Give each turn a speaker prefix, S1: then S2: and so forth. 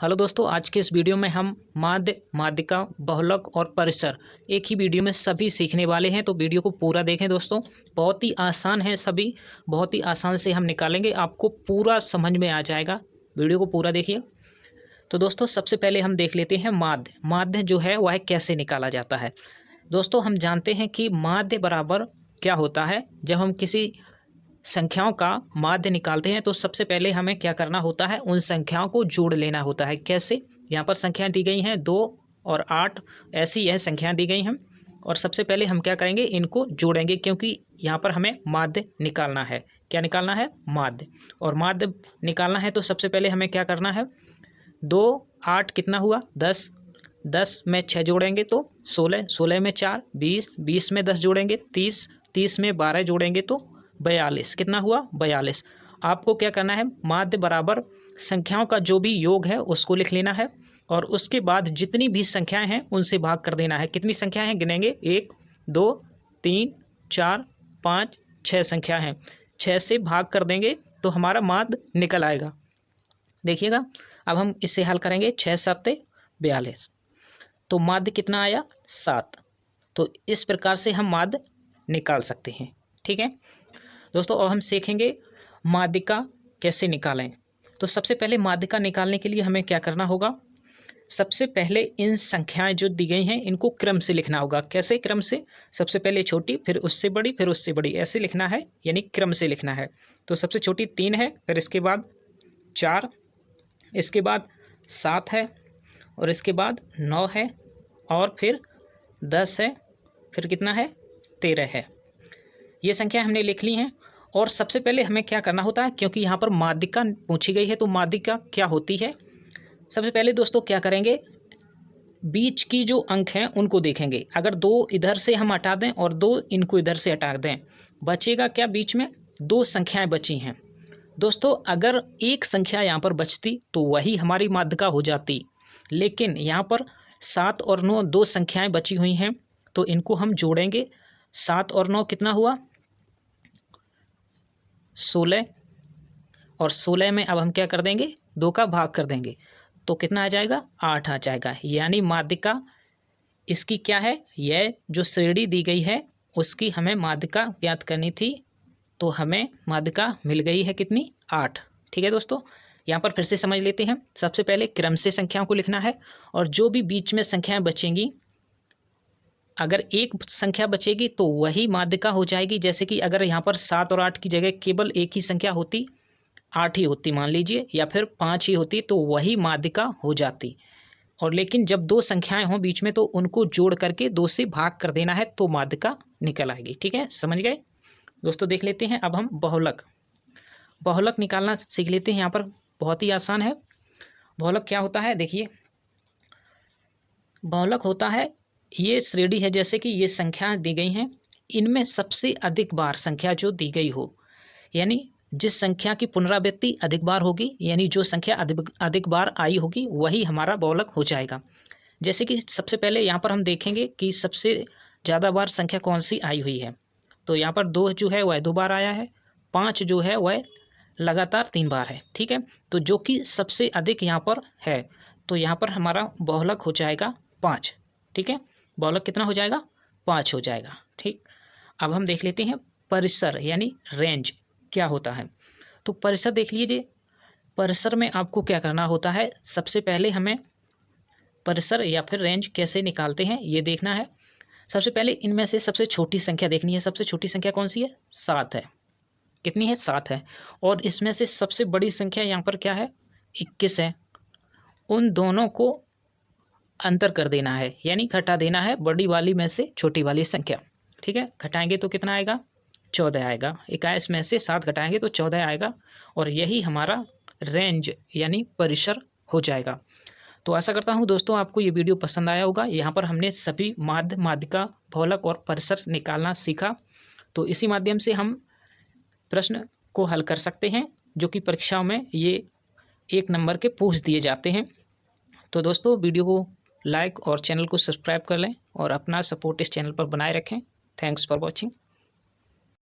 S1: Hello दोस्तों, आज के इस वीडियो में हम माध्य, माध्यिका, बहुलक और परिसर एक ही वीडियो में सभी सीखने वाले हैं। तो वीडियो को पूरा देखें दोस्तों, बहुत ही आसान है, सभी बहुत ही आसान से हम निकालेंगे, आपको पूरा समझ में आ जाएगा। वीडियो को पूरा देखिए। तो दोस्तों सबसे पहले हम देख लेते हैं माध्य। माध्य जो है वह कैसे निकाला जाता है। दोस्तों हम जानते हैं कि माध्य बराबर क्या होता है। जब हम किसी संख्याओं का माध्य निकालते हैं तो सबसे पहले हमें क्या करना होता है, उन संख्याओं को जोड़ लेना होता है। कैसे? यहाँ पर संख्याएं दी गई हैं 2 और 8, ऐसी यह संख्याएं दी गई हैं और सबसे पहले हम क्या करेंगे, इनको जोड़ेंगे, क्योंकि यहाँ पर हमें माध्य निकालना है। क्या निकालना है? माध्य। और माध्य निकालना है तो सबसे पहले हमें क्या करना है, 2 8 कितना हुआ 10, 10 में 6 जोड़ेंगे तो 16, 16 में 4 20, 20 में 10 जोड़ेंगे 30, 30 में 12 जोड़ेंगे तो 42। कितना हुआ? 42। आपको क्या करना है, माध्य बराबर संख्याओं का जो भी योग है उसको लिख लेना है और उसके बाद जितनी भी संख्याएं हैं उनसे भाग कर देना है। कितनी संख्याएं हैं गिनेंगे, 1 2 3 4 5 6 संख्या हैं, 6 से भाग कर देंगे तो हमारा माध्य निकल आएगा। देखिएगा, अब हम इसे हल करेंगे, 6 7 42, तो माध्य कितना आया? 7। तो इस प्रकार से हम माध्य निकाल सकते हैं। ठीक है दोस्तों, अब हम सीखेंगे माध्यिका कैसे निकालें। तो सबसे पहले माध्यिका निकालने के लिए हमें क्या करना होगा, सबसे पहले इन संख्याएं जो दी गई हैं इनको क्रम से लिखना होगा। कैसे क्रम से? सबसे पहले छोटी, फिर उससे बड़ी, फिर उससे बड़ी, ऐसे लिखना है, यानी क्रम से लिखना है। तो सबसे छोटी 3 है, फिर इसके बाद 4, इसके बाद 7 है, और इसके बाद 9 है, और फिर 10 है, फिर कितना है? 13 है। ये संख्या हमने लिख ली हैं। और सबसे पहले हमें क्या करना होता है, क्योंकि यहाँ पर माध्यिका पूछी गई है तो माध्यिका क्या होती है। सबसे पहले दोस्तों क्या करेंगे, बीच की जो अंक हैं उनको देखेंगे। अगर 2 इधर से हम हटा दें और 2 इनको इधर से हटा दें, बचेगा क्या? बीच में 2 संख्याएं बची हैं। दोस्तों अगर एक संख्या यहाँ पर बचती तो वही हमारी माध्यिका हो जाती, लेकिन यहाँ पर 7 और 9 2 संख्याएं बची हुई हैं, तो इनको हम जोड़ेंगे। 7 और 9 कितना हुआ? 16, और 16 में अब हम क्या कर देंगे, 2 का भाग कर देंगे तो कितना आ जाएगा? 8 आ जाएगा। यानी माध्यिका इसकी क्या है, यह जो श्रेणी दी गई है उसकी हमें माध्यिका ज्ञात करनी थी, तो हमें माध्यिका मिल गई है कितनी? 8। ठीक है दोस्तों, यहाँ पर फिर से समझ लेते हैं। सबसे पहले क्रम से संख्याओं को लिखना है और जो भी बीच में संख्याएं बचेंगी, अगर एक संख्या बचेगी तो वही माध्यिका हो जाएगी। जैसे कि अगर यहाँ पर 7 और 8 की जगह केवल एक ही संख्या होती, 8 ही होती मान लीजिए, या फिर 5 ही होती, तो वही माध्यिका हो जाती। और लेकिन जब 2 संख्याएं हों बीच में तो उनको जोड़ करके 2 से भाग कर देना है तो माध्यिका निकल आएगी। ठीक है, समझ गए दोस्तों। देख लेते हैं अब हम बहुलक। बहुलक निकालना सीख लेते हैं। यहाँ पर बहुत ही आसान है। बहुलक क्या होता है, देखिए, बहुलक होता है, ये श्रेणी है, जैसे कि ये संख्या दी गई हैं, इनमें सबसे अधिक बार संख्या जो दी गई हो, यानी जिस संख्या की पुनरावृत्ति अधिक बार होगी, यानी जो संख्या अधिक बार आई होगी वही हमारा बहुलक हो जाएगा। जैसे कि सबसे पहले यहाँ पर हम देखेंगे कि सबसे ज़्यादा बार संख्या कौन सी आई हुई है। तो यहाँ पर 2 जो है वह 2 बार आया है, 5 जो है वह लगातार 3 बार है। ठीक है, तो जो कि सबसे अधिक यहाँ पर है, तो यहाँ पर हमारा बहुलक हो जाएगा 5। ठीक है, बहुलक कितना हो जाएगा? 5 हो जाएगा। ठीक, अब हम देख लेते हैं परिसर यानी रेंज क्या होता है। तो परिसर देख लीजिए, परिसर में आपको क्या करना होता है, सबसे पहले हमें परिसर या फिर रेंज कैसे निकालते हैं ये देखना है। सबसे पहले इनमें से सबसे छोटी संख्या देखनी है। सबसे छोटी संख्या कौन सी है? 7 है। कितनी है? 7 है। और इसमें से सबसे बड़ी संख्या यहाँ पर क्या है? 21 है। उन दोनों को अंतर कर देना है, यानी घटा देना है बड़ी वाली में से छोटी वाली संख्या। ठीक है, घटाएंगे तो कितना आएगा? 14 आएगा। 21 में से 7 घटाएंगे तो 14 आएगा, और यही हमारा रेंज यानी परिसर हो जाएगा। तो आशा करता हूँ दोस्तों आपको ये वीडियो पसंद आया होगा। यहाँ पर हमने सभी माध्य, माध्यिका, बहुलक और परिसर निकालना सीखा। तो इसी माध्यम से हम प्रश्न को हल कर सकते हैं, जो कि परीक्षाओं में ये 1 नंबर के पूछ दिए जाते हैं। तो दोस्तों वीडियो को लाइक और चैनल को सब्सक्राइब कर लें और अपना सपोर्ट इस चैनल पर बनाए रखें। Thanks for watching.